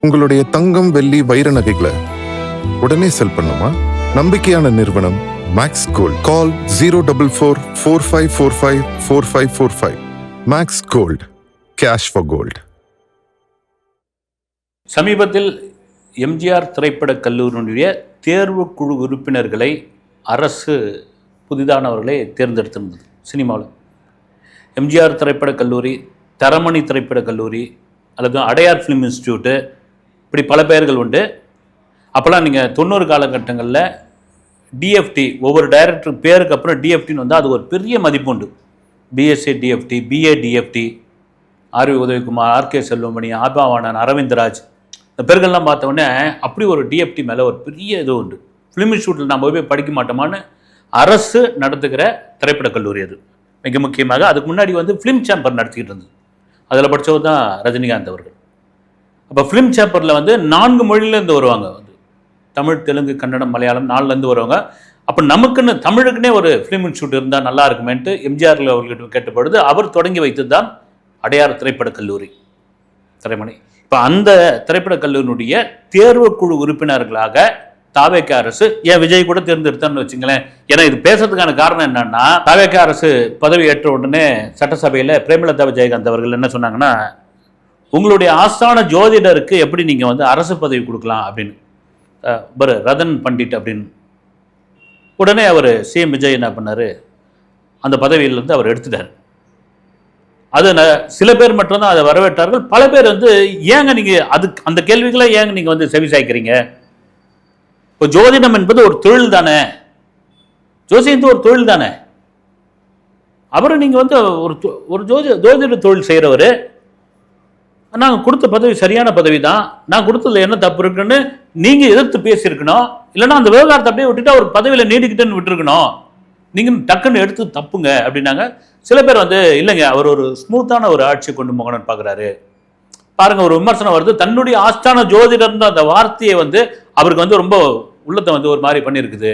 உங்களுடைய தங்கம், வெள்ளி, வைர நகைகளை உடனே செல் பண்ணுமா? நம்பிக்கையான நிறுவனம் Max Gold. Call 04445454545. Max Gold, cash for gold. சமீபத்தில் எம்ஜிஆர் திரைப்படக் கல்லூரியினுடைய தேர்வுக்குழு உறுப்பினர்களை அரசு புதிதானவர்களை தேர்ந்தெடுத்திருந்தது. சினிமாவில் எம்ஜிஆர் திரைப்படக் கல்லூரி, தரமணி திரைப்படக் கல்லூரி அல்லது அடையார் ஃபிலிம் இன்ஸ்டியூட்டு, இப்படி பல பெயர்கள் உண்டு. அப்போல்லாம் நீங்கள் 90 காலகட்டங்களில் டிஎஃப்டி, ஒவ்வொரு டைரக்டர் பேருக்கு அப்புறம் டிஎஃப்டின்னு வந்தால் அது ஒரு பெரிய மதிப்பு உண்டு. BSc DFT, BA DFT, RV Udayakumar, RK Selvamani, Aabavanan, Aravindraj, இந்த பேர்கள்லாம் பார்த்தோன்னே அப்படி ஒரு டிஎஃப்டி மேலே ஒரு பெரிய இது உண்டு. ஃபிலிம் இன்ஸ்டியூட்டில் நம்ம போய் படிக்க மாட்டோமான்னு அரசு நடத்துகிற திரைப்படக் கல்லூரி அது. மிக முக்கியமாக அதுக்கு முன்னாடி ஃபிலிம் சேம்பர் நடத்திக்கிட்டு இருந்தது. அதில் படித்தவர் தான் ரஜினிகாந்த் அவர்கள். அப்போ ஃபிலிம் சேம்பரில் 4 மொழியிலேருந்து வருவாங்க. தமிழ், தெலுங்கு, கன்னடம், மலையாளம் 4லேருந்து வருவாங்க. அப்போ நமக்குன்னு தமிழுக்குன்னே ஒரு ஃபிலிம் இன்ஸ்டியூட் இருந்தால் நல்லா இருக்குமேன்ட்டு எம்ஜிஆர் அவர்கிட்ட கேட்டபொழுது அவர் தொடங்கி வைத்தது தான் அடையார் திரைப்படக் கல்லூரி, திரைமணி. இப்போ அந்த திரைப்படக் கல்லூரியினுடைய தேர்வுக்குழு உறுப்பினர்களாக தாவேக அரசு, ஏன் விஜய் கூட தேர்ந்தெடுத்தான்னு வச்சுங்களேன். ஏன்னா இது பேசுறதுக்கான காரணம் என்னன்னா, தாவேக அரசு பதவி ஏற்ற உடனே சட்டசபையில் பிரேமலதா விஜயகாந்த் அவர்கள் என்ன சொன்னாங்கன்னா, உங்களுடைய ஆஸ்தான ஜோதிடருக்கு எப்படி நீங்கள் அரசு பதவி கொடுக்கலாம் அப்படின்னு, ரதன் பண்டிட் அப்படின்னு. உடனே அவர் சிஎம் விஜய் என்ன பண்ணார், அந்த பதவியிலிருந்து அவர் எடுத்துட்டார். அது சில பேர் மட்டும்தான் அதை வரவேற்றார்கள். பல பேர் ஏங்க நீங்கள் அந்த கேள்விகளை ஏங்க நீங்கள் செவி சாய்க்கிறீங்க? இப்போ ஜோதிடம் என்பது ஒரு தொழில் தானே, ஜோசியம் ஒரு தொழில் தானே. அப்புறம் நீங்கள் ஒரு ஜோதிட தொழில் செய்கிறவர், நாங்கள் கொடுத்த பதவி சரியான பதவி தான், நான் கொடுத்ததுல என்ன தப்பு இருக்குன்னு நீங்கள் எதிர்த்து பேசியிருக்கணும். இல்லைன்னா அந்த விவகாரத்தை அப்படியே விட்டுட்டு அவர் பதவியில் நீடிக்கிட்டேன்னு விட்டுருக்கணும். நீங்கள் டக்குன்னு எடுத்து தப்புங்க அப்படின்னாங்க. சில பேர் இல்லைங்க, அவர் ஒரு ஸ்மூத்தான ஒரு ஆட்சியை கொண்டு போகணும்னு பார்க்குறாரு. பாருங்க, ஒரு விமர்சனம் வருது, தன்னுடைய ஆஸ்தான ஜோதிடர் அந்த வார்த்தையை அவருக்கு ரொம்ப உள்ளத்தை ஒரு மாதிரி பண்ணியிருக்குது,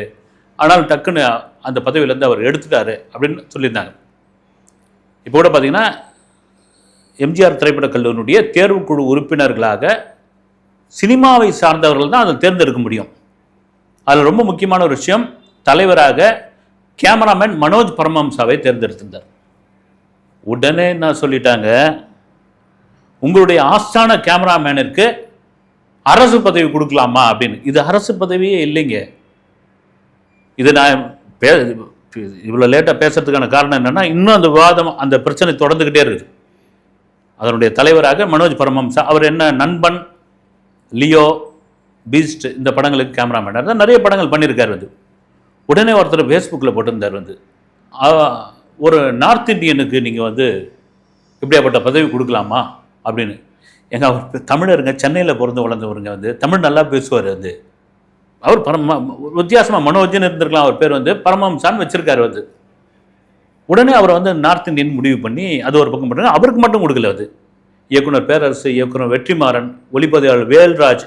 ஆனால் டக்குன்னு அந்த பதவியிலேருந்து அவர் எடுத்துட்டாரு அப்படின்னு சொல்லியிருந்தாங்க. இப்போ கூட பார்த்தீங்கன்னா எம்ஜிஆர் திரைப்படக் கல்லூரியினுடைய தேர்வுக்குழு உறுப்பினர்களாக சினிமாவை சார்ந்தவர்கள் தான் அதை தேர்ந்தெடுக்க முடியும். அதில் ரொம்ப முக்கியமான ஒரு விஷயம், தலைவராக கேமராமேன் மனோஜ் பரமஹம்சாவை தேர்ந்தெடுத்திருந்தார். உடனே என்ன சொல்லிட்டாங்க, உங்களுடைய ஆஸ்தான கேமராமேனுக்கு அரசு பதவி கொடுக்கலாமா அப்படின்னு. இது அரசு பதவியே இல்லைங்க. இது நான் இவ்வளோ லேட்டாக பேசுறதுக்கான காரணம் என்னன்னா, இன்னும் அந்த விவாதம், அந்த பிரச்சனை தொடர்ந்துக்கிட்டே இருக்குது. அதனுடைய தலைவராக மனோஜ் பரமஹம்சா, அவர் என்ன நண்பன், லியோ, பீஸ்ட், இந்த படங்களுக்கு கேமராமேன் தான் நிறைய படங்கள் பண்ணியிருக்காரு. உடனே ஒருத்தர் ஃபேஸ்புக்கில் போட்டிருந்தார், ஒரு நார்த் இந்தியனுக்கு நீங்கள் இப்படியாப்பட்ட பதவி கொடுக்கலாமா அப்படின்னு. எங்கள் அவர் தமிழருங்க, சென்னையில் பிறந்து வளர்ந்தவருங்க, தமிழ் நல்லா பேசுவார். அவர் வித்தியாசமாக மனோஜன் இருந்திருக்கலாம், அவர் பேர் பரமஹம்சான்னு வச்சிருக்காரு. உடனே அவர் நார்த் இந்தியன் முடிவு பண்ணி அது ஒரு பக்கம் பண்ணுறாங்க. அவருக்கு மட்டும் கொடுக்கல, இயக்குனர் பேரரசு, இயக்குனர் வெற்றிமாறன், ஒளிப்பதிவாளர் வேல்ராஜ்,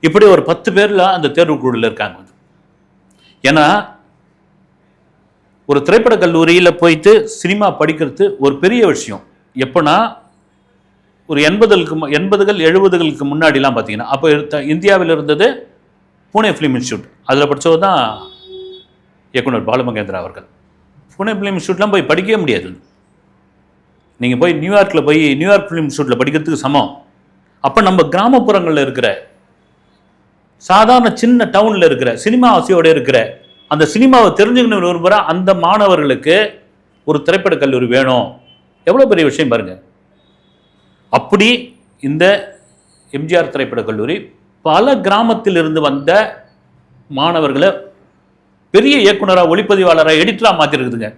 இப்படி ஒரு 10 பேரில் அந்த தேர்வுக்குழுவில் இருக்காங்க. ஏன்னா ஒரு திரைப்படக் கல்லூரியில் போயிட்டு சினிமா படிக்கிறது ஒரு பெரிய விஷயம். எப்போனா ஒரு 80கள் 70களுக்கு முன்னாடிலாம் பார்த்தீங்கன்னா, அப்போ இந்தியாவில் இருந்தது புனே ஃபிலிம் இன்ஸ்டியூட். அதில் படித்தவர் தான் இயக்குனர் பாலுமகேந்திரா அவர்கள். புனே ஃபிலிம் இன்ஸ்டியூட்லாம் போய் படிக்கவே முடியாது. நீங்கள் போய் நியூயார்க்கில் போய் நியூயார்க் ஃபிலிம் இன்ஸ்டியூட்டில் படிக்கிறதுக்கு சமம். அப்போ நம்ம கிராமப்புறங்களில் இருக்கிற சாதாரண சின்ன டவுனில் இருக்கிற சினிமா ஆசையோடு இருக்கிற அந்த சினிமாவை தெரிஞ்சுக்கணும் விரும்புகிற அந்த மாணவர்களுக்கு ஒரு திரைப்படக் கல்லூரி வேணும். எவ்வளோ பெரிய விஷயம் பாருங்கள். அப்படி இந்த எம்ஜிஆர் திரைப்படக் கல்லூரி பல கிராமத்தில் இருந்து வந்த மாணவர்களை பெரிய இயக்குனராக, ஒளிப்பதிவாளராக, எடிட்டராக மாற்றிருக்குதுங்க.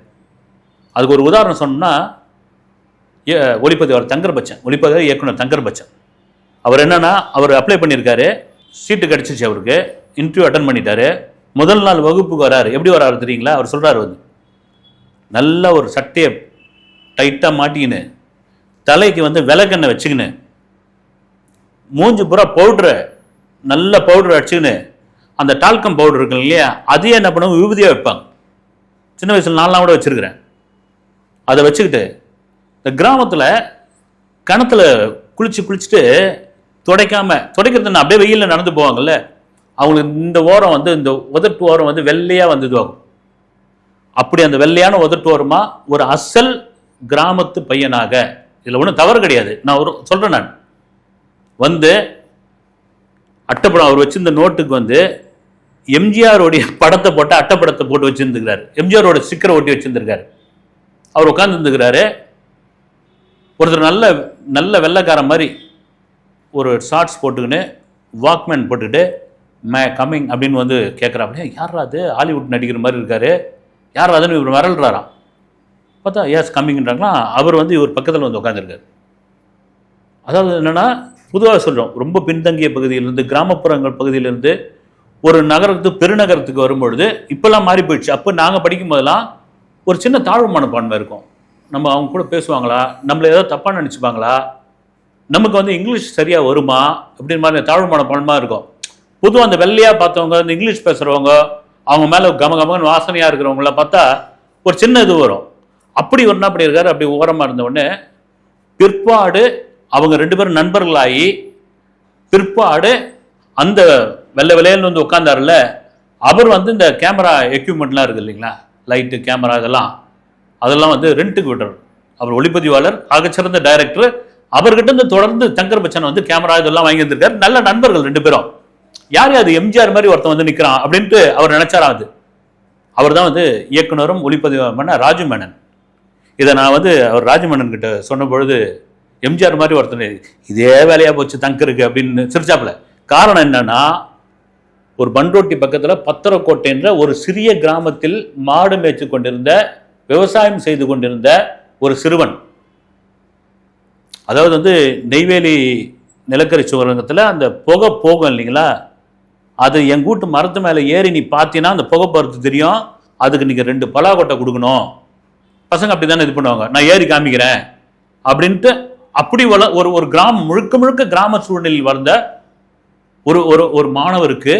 அதுக்கு ஒரு உதாரணம் சொன்னால், ஒளிப்பதிவாளர் தங்கர் பச்சன், ஒளிப்பதிவாளர் இயக்குனர் தங்கர் பச்சன், அவர் என்னன்னா, அவர் அப்ளை பண்ணியிருக்காரு, சீட்டு கிடச்சிச்சு, அவருக்கு இன்டர்வியூ அட்டன் பண்ணிட்டாரு. முதல் நாள் வகுப்புக்கு வராரு. எப்படி வராரு தெரியுங்களா? அவர் சொல்கிறார், நல்ல ஒரு சட்டையை டைட்டாக மாட்டிக்கின்னு, தலைக்கு விளக்கெண்ணெய் வச்சுக்கின்னு, மூஞ்சி பூரா பவுட்ரு, நல்ல பவுட்ரு அடிச்சுக்கின்னு, அந்த டால்கம் பவுடர் இருக்குங்க இல்லையா, அதையே என்ன பண்ணுவாங்க, விபூதியாக வைப்பாங்க. சின்ன வயசில் நான்லாம் கூட வச்சுருக்கிறேன். அதை வச்சுக்கிட்டு இந்த கிராமத்தில் கிணத்துல குளிச்சுட்டு துடைக்கிறது அப்படியே வெயிலில் நடந்து போவாங்கல்ல, அவங்களுக்கு இந்த ஓரம் வந்து இந்த உதட்டு ஓரம் வந்து வெள்ளையாக வந்துடுவாங்க. அப்படி அந்த வெள்ளையான உதட்டு ஓரமா ஒரு அசல் கிராமத்து பையனாக, இதில் ஒன்றும் தவறு கிடையாது, நான் சொல்கிறேன், நான் வந்து அட்டைப்படம் அவர் வச்சிருந்த நோட்டுக்கு வந்து எம்ஜிஆருடைய படத்தை போட்டு அட்டைப்படத்தை போட்டு வச்சிருந்துக்கிறாரு, எம்ஜிஆரோட ஸ்டிக்கரை ஒட்டி வச்சிருந்துருக்காரு. அவர் உட்காந்துருந்துக்கிறாரு. ஒருத்தர் நல்ல நல்ல வெள்ளைக்காரன் மாதிரி ஒரு ஷார்ட்ஸ் போட்டுக்கின்னு வாக்மேன் போட்டுக்கிட்டு மே கம்மிங் அப்படின்னு வந்து கேட்குறாப்படியா, யாரா அது ஹாலிவுட் நடிக்கிற மாதிரி இருக்காரு, யார் அதுன்னு இவர் வரல்றாராம். பார்த்தா ஏஸ் கம்மிங்ன்றாங்களா, அவர் வந்து இவர் பக்கத்தில் வந்து உட்காந்துருக்காரு. அதாவது என்னென்னா, பொதுவாக சொல்கிறோம், ரொம்ப பின்தங்கிய பகுதியிலிருந்து கிராமப்புறங்கள் பகுதியிலிருந்து ஒரு நகரத்துக்கு பெருநகரத்துக்கு வரும்பொழுது இப்போல்லாம் மாறி போயிடுச்சு. அப்போ நாங்கள் படிக்கும் போதெல்லாம் ஒரு சின்ன தாழ்வு மனப்பான்மை இருக்கும். நம்ம அவங்க கூட பேசுவாங்களா, நம்மளை ஏதாவது தப்பாக நினச்சிப்பாங்களா, நமக்கு வந்து இங்கிலீஷ் சரியாக வருமா அப்படின்னு மாதிரி தாழ்வு மனப்பான்மை இருக்கும். பொதுவாக அந்த வெள்ளையாக பார்த்தவங்க, இந்த இங்கிலீஷ் பேசுகிறவங்க, அவங்க மேலே கமகமன்னு வாசனையாக இருக்கிறவங்கள பார்த்தா ஒரு சின்ன இது வரும். அப்படி ஒன்றா அப்படி இருக்காரு. அப்படி ஓரமாக இருந்தவுடனே பிற்பாடு அவங்க 2 பேரும் நண்பர்களாகி பிற்பாடு அந்த வெள்ளை வெள்ளையன்னு வந்து உட்காந்தாருல, அவர் வந்து இந்த கேமரா எக்யூப்மெண்ட்லாம் இருக்குது இல்லைங்களா, லைட்டு கேமரா அதெல்லாம் வந்து ரெண்ட்டுக்கு விடுறாரு. அவர் ஒளிப்பதிவாளர், ஆகச்சிறந்த டைரக்டர். அவர்கிட்ட இருந்து தொடர்ந்து சங்கர் பச்சன் வந்து கேமரா இதெல்லாம் வாங்கி வந்திருக்காரு. நல்ல நண்பர்கள் 2 பேரும். யார் அது எம்ஜிஆர் மாதிரி ஒருத்தன் வந்து நிற்கிறான் அப்படின்ட்டு அவர் நினைச்சாரா. அவர் தான் வந்து இயக்குனரும் ஒளிப்பதிவாளருமான ராஜு மேனன். இதை நான் வந்து அவர் ராஜு மேனன் கிட்ட சொன்ன பொழுது, எம்ஜிஆர் மாதிரி ஒருத்தன் இதே வேலையாக போச்சு தங்கருக்கு அப்படின்னு சிரிச்சாப்புல. காரணம் என்னன்னா, ஒரு பண்ருட்டி பக்கத்தில் பத்திரக்கோட்டைன்ற ஒரு சிறிய கிராமத்தில் மாடு மேய்ச்சி கொண்டிருந்த, விவசாயம் செய்து கொண்டிருந்த ஒரு சிறுவன். அதாவது வந்து நெய்வேலி நிலக்கரி சுரங்கத்தில் அந்த புகை போகும் இல்லைங்களா, அது என் கூட்டு மரத்து மேலே ஏறி நீ பார்த்தீங்கன்னா அந்த புகை போகிறது தெரியும். அதுக்கு நீங்கள் 2 பலாக்கொட்டை கொடுக்கணும். பசங்க அப்படி தானே இது பண்ணுவாங்க, நான் ஏறி காமிக்கிறேன் அப்படின்ட்டு. அப்படி ஒரு கிராமம் முழுக்க முழுக்க கிராம சூழ்நிலையில் வளர்ந்த ஒரு மாணவருக்கு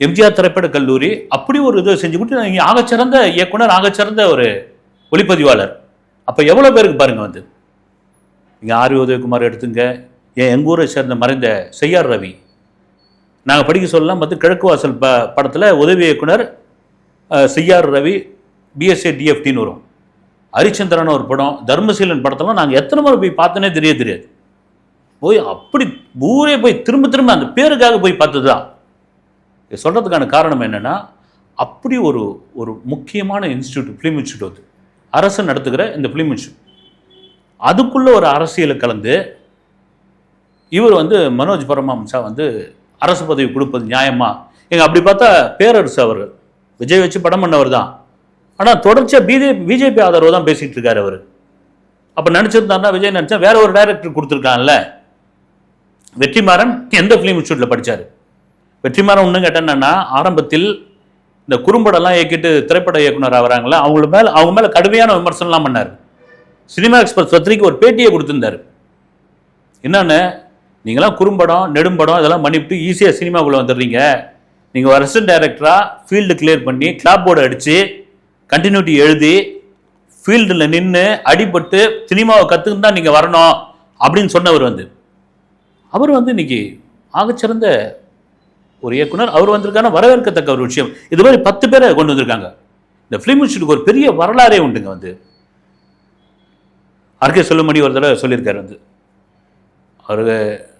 எம்ஜிஆர் திரைப்பட கல்லூரி அப்படி ஒரு இதை செஞ்சு கொடுத்து, நீங்கள் ஆகச்சிறந்த இயக்குனர், ஆகச்சிறந்த ஒரு ஒளிப்பதிவாளர். அப்போ எவ்வளோ பேருக்கு பாருங்க வந்து. இங்கே ஆர் உதயகுமார் எடுத்துங்க, எங்கள் ஊரை சேர்ந்த மறைந்த செய்யார் ரவி. நாங்கள் படிக்க சொல்லலாம் பார்த்து கிழக்கு வாசல் படத்தில் உதவி இயக்குனர் செய்யார் ரவி பிஎஸ்ஏ டிஎஃப்டின்னு வரும். ஹரிச்சந்திரன் ஒரு படம், தர்மசீலன் படத்தெல்லாம் நாங்கள் எத்தனை முறை போய் பார்த்தோன்னே தெரியாது. போய் அப்படி ஊரே போய் திரும்ப திரும்ப அந்த பேருக்காக போய் பார்த்தது தான். சொல்கிறதுக்கான காரணம் என்னென்னா, அப்படி ஒரு முக்கியமான இன்ஸ்டியூட், ஃபிலிம் இன்ஸ்டியூட், அரசு நடத்துகிற இந்த ஃபிலிம் இன்ஸ்டியூட், அதுக்குள்ளே ஒரு அரசியலை கலந்து இவர் வந்து மனோஜ் பரமஹம்சா வந்து அரசு பதவி கொடுப்பது நியாயமா? எங்கள் அப்படி பார்த்தா பேரரசு அவர் விஜய் வச்சு படம் பண்ணவர் தான். ஆனால் தொடர்ச்சியாக பிஜேபி ஆதரவு தான் பேசிகிட்டு இருக்காரு அவர். அப்போ நினச்சிருந்தாருன்னா விஜய் நினச்சா வேற ஒரு டைரக்டர் கொடுத்துருக்கான்ல. வெற்றிமாறன் எந்த ஃபிலிம் இன்ஸ்டியூட்டில் படித்தார்? வெற்றிமாறன் ஒன்றும் கேட்டேன்னா, ஆரம்பத்தில் இந்த குறும்படம்லாம் இயக்கிட்டு திரைப்பட இயக்குனர் ஆகிறாங்களே, அவங்க மேலே கடுமையான விமர்சனம்லாம் பண்ணார். சினிமா எக்ஸ்பிரஸ் பத்திரிக்கை ஒரு பேட்டியை கொடுத்துருந்தார். என்னென்னு, நீங்களாம் குறும்படம் நெடும்படம் இதெல்லாம் பண்ணிவிட்டு ஈஸியாக சினிமாக்குள்ளே வந்துடுறீங்க. நீங்கள் ஒரு அசிஸ்டன்ட் டைரக்டராக ஃபீல்டு கிளியர் பண்ணி கிளாப் போர்டு அடித்து கண்டினியூட்டி எழுதி ஃபீல்டில் நின்று அடிபட்டு சினிமாவை கற்றுன்னு தான் நீங்கள் வரணும் அப்படின்னு சொன்னவர் வந்து, அவர் வந்து இன்னைக்கு ஆகச்சிறந்த ஒரு இயக்குனர். அவர் வந்திருக்கான வரவேற்கத்தக்க ஒரு விஷயம். இது மாதிரி 10 பேரை கொண்டு வந்திருக்காங்க. இந்த ஃபிலிம் இன்ஸ்டியூட்டுக்கு ஒரு பெரிய வரலாறே உண்டுங்க. வந்து ஆர்கே செல்லுமணி ஒரு தடவை சொல்லியிருக்காரு, வந்து அவருக்கு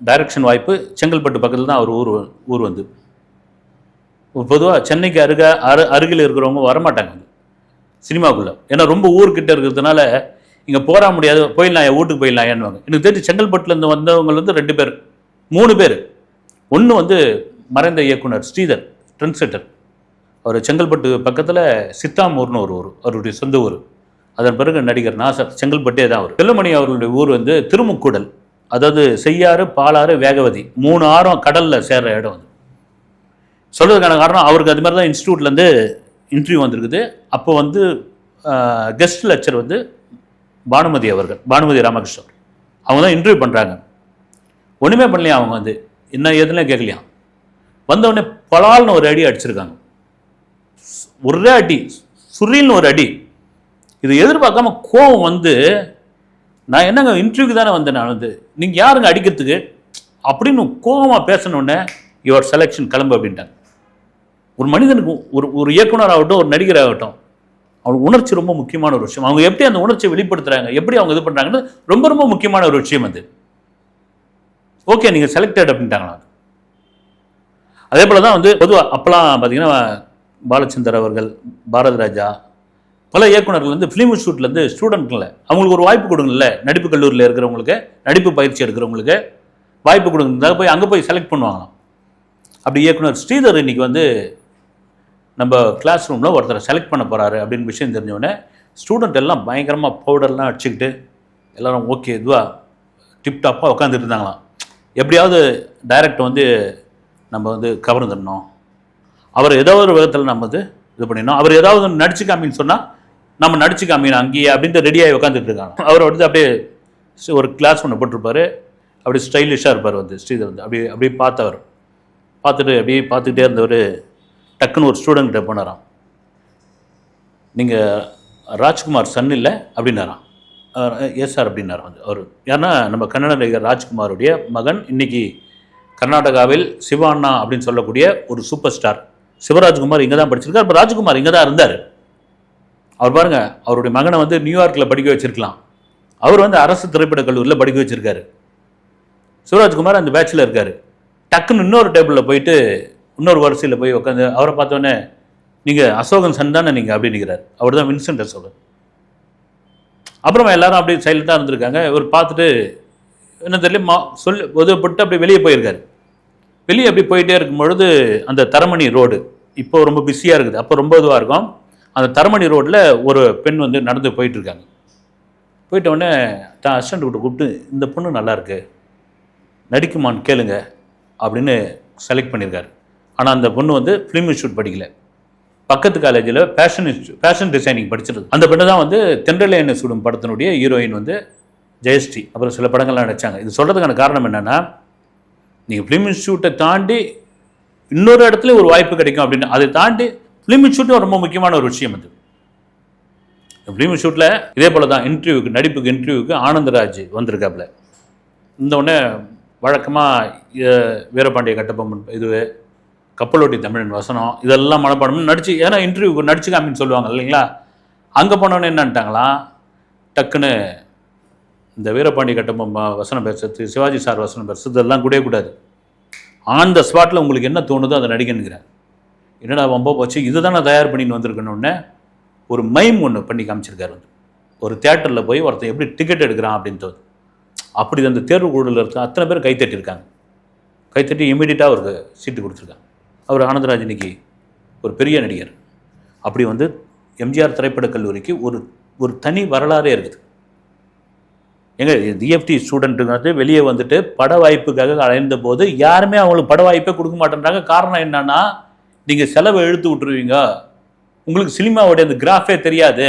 டைரக்ஷன் வாய்ப்பு செங்கல்பட்டு பக்கத்தில் தான் அவர் ஊர் வந்து. பொதுவாக சென்னைக்கு அருகில் இருக்கிறவங்க வரமாட்டாங்க வந்து சினிமாக்குள்ளே. ஏன்னா ரொம்ப ஊர்கிட்ட இருக்கிறதுனால இங்கே போரா முடியாது, போயிடலாம் என் வீட்டுக்கு போயிடலாம் ஏன்னுவாங்க. எனக்கு தெரிஞ்சு செங்கல்பட்டுலேருந்து வந்தவங்க வந்து 2 பேர் 3 பேர். ஒன்று வந்து மறைந்த இயக்குனர் ஸ்ரீதர், ட்ரெண்ட் செட்டர். அவர் செங்கல்பட்டு பக்கத்தில் சித்தாமூர்னு ஒரு ஊர், அவருடைய சொந்த ஊர். அதன் பிறகு நடிகர் நாசர், செங்கல்பட்டே தான் அவர். செல்லுமணி அவர்களுடைய ஊர் வந்து திருமுக்கூடல். அதாவது செய்யாறு, பாலாறு, வேகவதி 3 ஆறும் கடலில் சேர்ற இடம் வந்து. சொல்கிறதுக்கான காரணம், அவருக்கு அது மாதிரி தான் இன்ஸ்டியூட்லேருந்து இன்டர்வியூ வந்திருக்குது. அப்போ வந்து கெஸ்ட் லெக்சர் வந்து பானுமதி அவர்கள், பானுமதி ராமகிருஷ்ணன். அவங்க தான் இன்டர்வியூ பண்ணுறாங்க. ஒன்றுமே பண்ணலையா அவங்க வந்து, என்ன எதுலாம் கேட்கலையாம். வந்தவுடனே பலால்னு ஒரு அடி அடிச்சிருக்காங்க. ஒரே அடி, சுரில்னு ஒரு அடி. இது எதிர்பார்க்காம கோவம் வந்து, நான் என்னங்க இன்டர்வியூக்கு தானே வந்தேன், நான் வந்து நீங்கள் யாருங்க அடிக்கிறதுக்கு அப்படின்னு கோபமாக பேசணுன்னே யுவர் செலெக்ஷன் கிளம்பு அப்படின்ட்டாங்க. ஒரு மனிதனுக்கு ஒரு இயக்குனர் ஆகட்டும், ஒரு நடிகர் ஆகட்டும், அவங்களுக்கு உணர்ச்சி ரொம்ப முக்கியமான ஒரு விஷயம். அவங்க எப்படி அந்த உணர்ச்சியை வெளிப்படுத்துறாங்க, எப்படி அவங்க இது பண்ணுறாங்கன்னு ரொம்ப ரொம்ப முக்கியமான ஒரு விஷயம் அது. ஓகே, நீங்கள் செலக்டட் அப்படின்ட்டாங்களா. அதே போல் தான் வந்து பொதுவாக அப்போலாம் பார்த்தீங்கன்னா பாலச்சந்தர் அவர்கள், பாரதி ராஜா, பல இயக்குநர்கள் வந்து ஃபிலிம் இன்ஸ்டியூட்லேருந்து ஸ்டூடெண்ட்களை அவங்களுக்கு ஒரு வாய்ப்பு கொடுங்கல்ல, நடிப்பு கல்லூரியில் இருக்கிறவங்களுக்கு, நடிப்பு பயிற்சி எடுக்கிறவங்களுக்கு வாய்ப்பு கொடுங்க, போய் அங்கே போய் செலக்ட் பண்ணுவாங்களாம். அப்படி இயக்குனர் ஸ்ரீதர் இன்னைக்கு வந்து நம்ம கிளாஸ் ரூமில் ஒருத்தரை செலக்ட் பண்ண போகிறாரு அப்படின்னு விஷயம் தெரிஞ்சோடனே ஸ்டூடெண்ட் எல்லாம் பயங்கரமாக பவுடர்லாம் அடிச்சுக்கிட்டு எல்லோரும் ஓகே இதுவாக டிப்டாப்பாக உட்காந்துட்டு இருந்தாங்களாம். எப்படியாவது டைரக்டர் வந்து நம்ம வந்து கவர்ந்துடணும், அவர் ஏதோ ஒரு விதத்தில் நம்ம வந்து இது பண்ணிடணும், அவர் ஏதாவது நடிச்சு காமின்னு சொன்னால் நம்ம நடிச்சு காமிக்கணும் அங்கேயே அப்படின்ட்டு ரெடியாகி உட்காந்துட்டு இருக்காங்க. அவர் வந்து அப்படியே ஒரு கிளாஸ் ஒன்று போட்டிருப்பார், அப்படி ஸ்டைலிஷாக இருப்பார் வந்து ஸ்ரீதர் வந்து அப்படியே பார்த்துட்டு அப்படியே பார்த்துக்கிட்டே இருந்தவர் டக்குன்னு ஒரு ஸ்டூடெண்ட்கிட்ட போனாராம். நீங்கள் ராஜ்குமார் சன் இல்லை அப்படின்னாராம். எஸ் சார் அப்படின்னாராம். வந்து அவர் ஏன்னா நம்ம கன்னட நடிகர் ராஜ்குமாருடைய மகன், இன்னைக்கு கர்நாடகாவில் சிவாண்ணா அப்படின்னு சொல்லக்கூடிய ஒரு சூப்பர் ஸ்டார் சிவராஜ்குமார் இங்கே தான் படிச்சிருக்கார். இப்போ ராஜ்குமார் இங்கே தான் இருந்தார். அவர் பாருங்க, அவருடைய மகனை வந்து நியூயார்க்கில் படிக்க வச்சிருக்கலாம், அவர் வந்து அரசு திரைப்பட கல்லூரியில் படிக்க வச்சிருக்காரு. சிவராஜ்குமார் அந்த பேட்சில் இருக்கார். டக்குன்னு இன்னொரு டேபிளில் போயிட்டு இன்னொரு வரிசையில் போய் உட்காந்து அவரை பார்த்தோன்னே நீங்கள் அசோகன் சன் தானே நீங்கள் அப்படின்னு நிற்கிறார். அவர் தான் வின்சென்ட் அசோகன். அப்புறமா எல்லாரும் அப்படியே சைலண்டாக இருந்திருக்காங்க. இவர் பார்த்துட்டு என்ன தெரியல உதவப்பட்டு அப்படியே வெளியே போயிருக்காரு. வெளியே அப்படி போயிட்டே இருக்கும் பொழுது அந்த தரமணி ரோடு இப்போ ரொம்ப பிஸியாக இருக்குது, அப்போ ரொம்ப இதுவாக இருக்கும். அந்த தரமணி ரோட்டில் ஒரு பெண் வந்து நடந்து போயிட்டு இருக்காங்க. போயிட்டோடனே தான் அசிஸ்டண்ட் விட்டு கூப்பிட்டு இந்த பொண்ணு நல்லாயிருக்கு, நடிக்குமான்னு கேளுங்க அப்படின்னு செலக்ட் பண்ணியிருக்காரு. ஆனால் அந்த பொண்ணு வந்து ஃபிலிம் இன்ஸ்டியூட் படிக்கல, பக்கத்து காலேஜில் ஃபேஷன் டிசைனிங் படிச்சிருக்கு. அந்த பெண்ணு தான் வந்து தென்றலை என்ன சுடும் படத்தினுடைய ஹீரோயின் வந்து ஜெயஸ்ரீ. அப்புறம் சில படங்கள்லாம் நடித்தாங்க. இது சொல்கிறதுக்கான காரணம் என்னென்னா, நீங்கள் ஃபிலிம் இன்ஸ்டியூட்டை தாண்டி இன்னொரு இடத்துல ஒரு வாய்ப்பு கிடைக்கும் அப்படின்னு, அதை தாண்டி ஃபிலிம் இன்ஸ்டியூட்டும் ரொம்ப முக்கியமான ஒரு விஷயம் அது. ஃபிலிம் இன்ஸ்டியூட்டில் இதே போல் தான் இன்டர்வியூக்கு, நடிப்புக்கு இன்டர்வியூக்கு ஆனந்தராஜ் வந்திருக்காப்புல. இந்த உடனே வழக்கமாக வீரபாண்டிய கட்டபொம்மன் இது, கப்பலோட்டி தமிழன் வசனம், இதெல்லாம் மனப்பாடம் நடிச்சு, ஏன்னா இன்டர்வியூக்கு நடிச்சு காமின்னு சொல்லுவாங்க இல்லைங்களா. அங்கே போனோன்னு என்னன்ட்டாங்களாம், டக்குன்னு இந்த வீரபாண்டிய கட்டபொம்மன் வசனம் பேசுறது, சிவாஜி சார் வசனம் பேசுறது இதெல்லாம் கூடவே கூடாது, ஆன் த ஸ்பாட்டில் உங்களுக்கு என்ன தோணுதோ அதை நடிக்கணுங்கிறேன். என்னடா ரொம்ப போச்சு, இதுதான் நான் தயார் பண்ணின்னு வந்திருக்கணுன்னே ஒரு மைம் ஒன்று பண்ணி காமிச்சிருக்காரு. வந்து ஒரு தியேட்டரில் போய் ஒருத்தன் எப்படி டிக்கெட் எடுக்கிறான் அப்படின்ட்டு, அப்படி அந்த தேர்வு குழுவில் இருக்க அத்தனை பேர் கைத்தட்டியிருக்காங்க. கைத்தட்டி இமீடியட்டாக அவருக்கு சீட்டு கொடுத்துருக்காங்க. அவர் ஆனந்தராஜ் இன்னைக்கு ஒரு பெரிய நடிகர். அப்படி வந்து எம்ஜிஆர் திரைப்படக் கல்லூரிக்கு ஒரு தனி வரலாறே இருக்குது. எங்க டிஎஃப்டி ஸ்டூடெண்ட்டுங்க வந்து வெளியே வந்துட்டு பட வாய்ப்புக்காக அலைந்த போது யாருமே அவங்களுக்கு பட வாய்ப்பே கொடுக்க மாட்டேன்றாங்க. காரணம் என்னன்னா, நீங்கள் செலவை இழுத்து விட்டுருவீங்க, உங்களுக்கு சினிமாவோடைய அந்த கிராஃபே தெரியாது,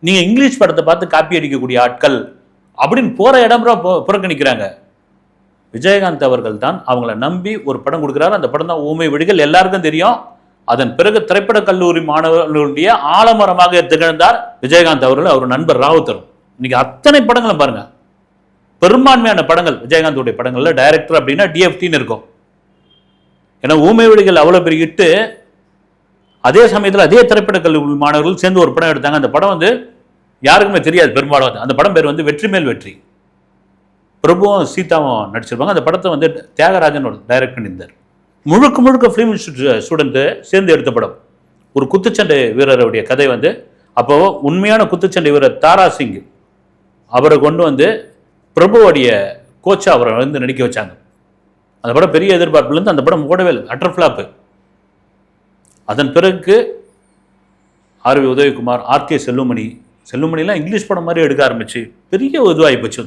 நீங்கள் இங்கிலீஷ் படத்தை பார்த்து காப்பி அடிக்கக்கூடிய ஆட்கள் அப்படின்னு போகிற இடம் புறக்கணிக்கிறாங்க. விஜயகாந்த் அவர்கள் தான் அவங்கள நம்பி ஒரு படம் கொடுக்குறாரு. அந்த படம் தான் ஊமை விழிகள், எல்லாருக்கும் தெரியும். அதன் பிறகு திரைப்பட கல்லூரி மாணவர்களுடைய ஆலமரமாக திகழ்ந்தார் விஜயகாந்த் அவர்கள், அவர் நண்பர் ராவுத்தரும். இன்னைக்கு அத்தனை படங்களும் பாருங்க, பெரும்பான்மையான படங்கள் விஜயகாந்தோடைய படங்கள்ல டைரக்டர் அப்படின்னா டிஎஃப்டின்னு இருக்கும். ஏன்னா ஊமை விழிகள் அவ்வளோ பெரிய இட்டு, அதே சமயத்தில் அதே திரைப்பட கல்லூரி மாணவர்கள் சேர்ந்து ஒரு படம் எடுத்தாங்க. அந்த படம் வந்து யாருக்குமே தெரியாது பெரும்பாலும். அந்த படம் பேர் வந்து வெற்றி மேல் வெற்றி. பிரபுவும் சீதாவும் நடிச்சிருப்பாங்க. அந்த படத்தை வந்து தியாகராஜன் ஒரு டைரக்ட் பண்ணியிருந்தார். முழுக்க ஃபிலிம் இன்ஸ்டியூட் ஸ்டூடெண்ட்டு சேர்ந்து எடுத்த படம். ஒரு குத்துச்சண்டை வீரருடைய கதை வந்து, அப்போ உண்மையான குத்துச்சண்டை வீரர் தாரா சிங் அவரை கொண்டு வந்து பிரபுவோடைய கோச்சா அவரை வந்து நடிக்க வச்சாங்க. அந்த படம் பெரிய எதிர்பார்ப்புலேருந்து அந்த படம் ஓடவே இல்லை, அட்டர் ஃப்ளாப்பு. அதன் பிறகு ஆர்வி உதயகுமார், ஆர்கே செல்லுமணிலாம் இங்கிலீஷ் படம் மாதிரி எடுக்க ஆரம்பிச்சு பெரிய இதுவாகி போச்சு.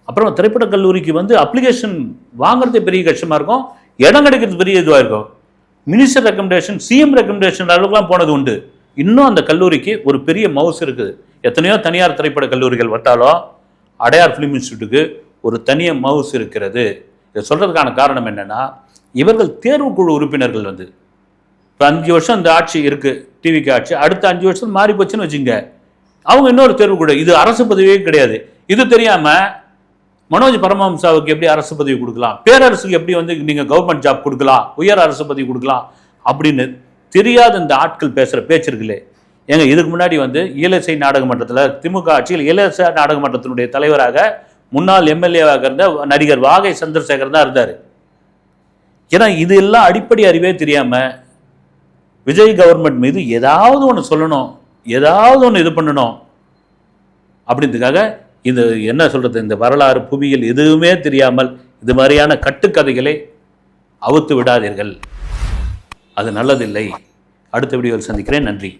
அப்புறம் திரைப்பட கல்லூரிக்கு வந்து அப்ளிகேஷன் வாங்குறதே பெரிய கஷ்டமாக இருக்கும், இடம் கிடைக்கிறது பெரிய இதுவாக இருக்கும். மினிஸ்டர் ரெக்கமெண்டேஷன், சிஎம் ரெக்கமெண்டேஷன் அளவுக்குலாம் போனது உண்டு. இன்னும் அந்த கல்லூரிக்கு ஒரு பெரிய மவுஸ் இருக்குது. எத்தனையோ தனியார் திரைப்பட கல்லூரிகள் வட்டாலும் அடையார் ஃபிலிம் இன்ஸ்டியூட்டுக்கு ஒரு தனியாக மவுஸ் இருக்கிறது. இதை சொல்கிறதுக்கான காரணம் என்னென்னா, இவர்கள் தேர்வுக்குழு உறுப்பினர்கள் வந்து இப்போ 5 வருஷம் இந்த ஆட்சி இருக்குது, டிவிக்கு ஆட்சி, அடுத்த 5 வருஷம் மாறி போச்சுன்னு வச்சுங்க, அவங்க இன்னொரு தேர்வுக்குழு, இது அரசு பதவியே கிடையாது. இது தெரியாமல் மனோஜ் பரமஹம்சாவுக்கு எப்படி அரசு பதவி கொடுக்கலாம், பேரரசுக்கு எப்படி வந்து நீங்கள் கவர்மெண்ட் ஜாப் கொடுக்கலாம், உயர் அரசு பதவி கொடுக்கலாம் அப்படின்னு தெரியாத இந்த ஆட்கள் பேசுகிற பேச்சு இருக்குல்லே. ஏங்க இதுக்கு முன்னாடி வந்து இயலிசை நாடக மன்றத்தில் திமுக ஆட்சியில் இயலிசை நாடக மன்றத்தினுடைய தலைவராக முன்னாள் எம்எல்ஏவாக இருந்த நடிகர் வாகை சந்திரசேகர் தான் இருந்தார். ஏன்னா இது எல்லாம் அடிப்படை அறிவே தெரியாமல் விஜய் கவர்மெண்ட் மீது ஏதாவது ஒன்று சொல்லணும், ஏதாவது ஒன்று இது பண்ணணும் அப்படின்றதுக்காக இது என்ன சொல்கிறது, இந்த வரலாறு புவியியல் எதுவுமே தெரியாமல் இது மாதிரியான கட்டுக்கதைகளை அவுத்து விடாதீர்கள், அது நல்லதில்லை. அடுத்த வீடியோவில் சந்திக்கிறேன். நன்றி.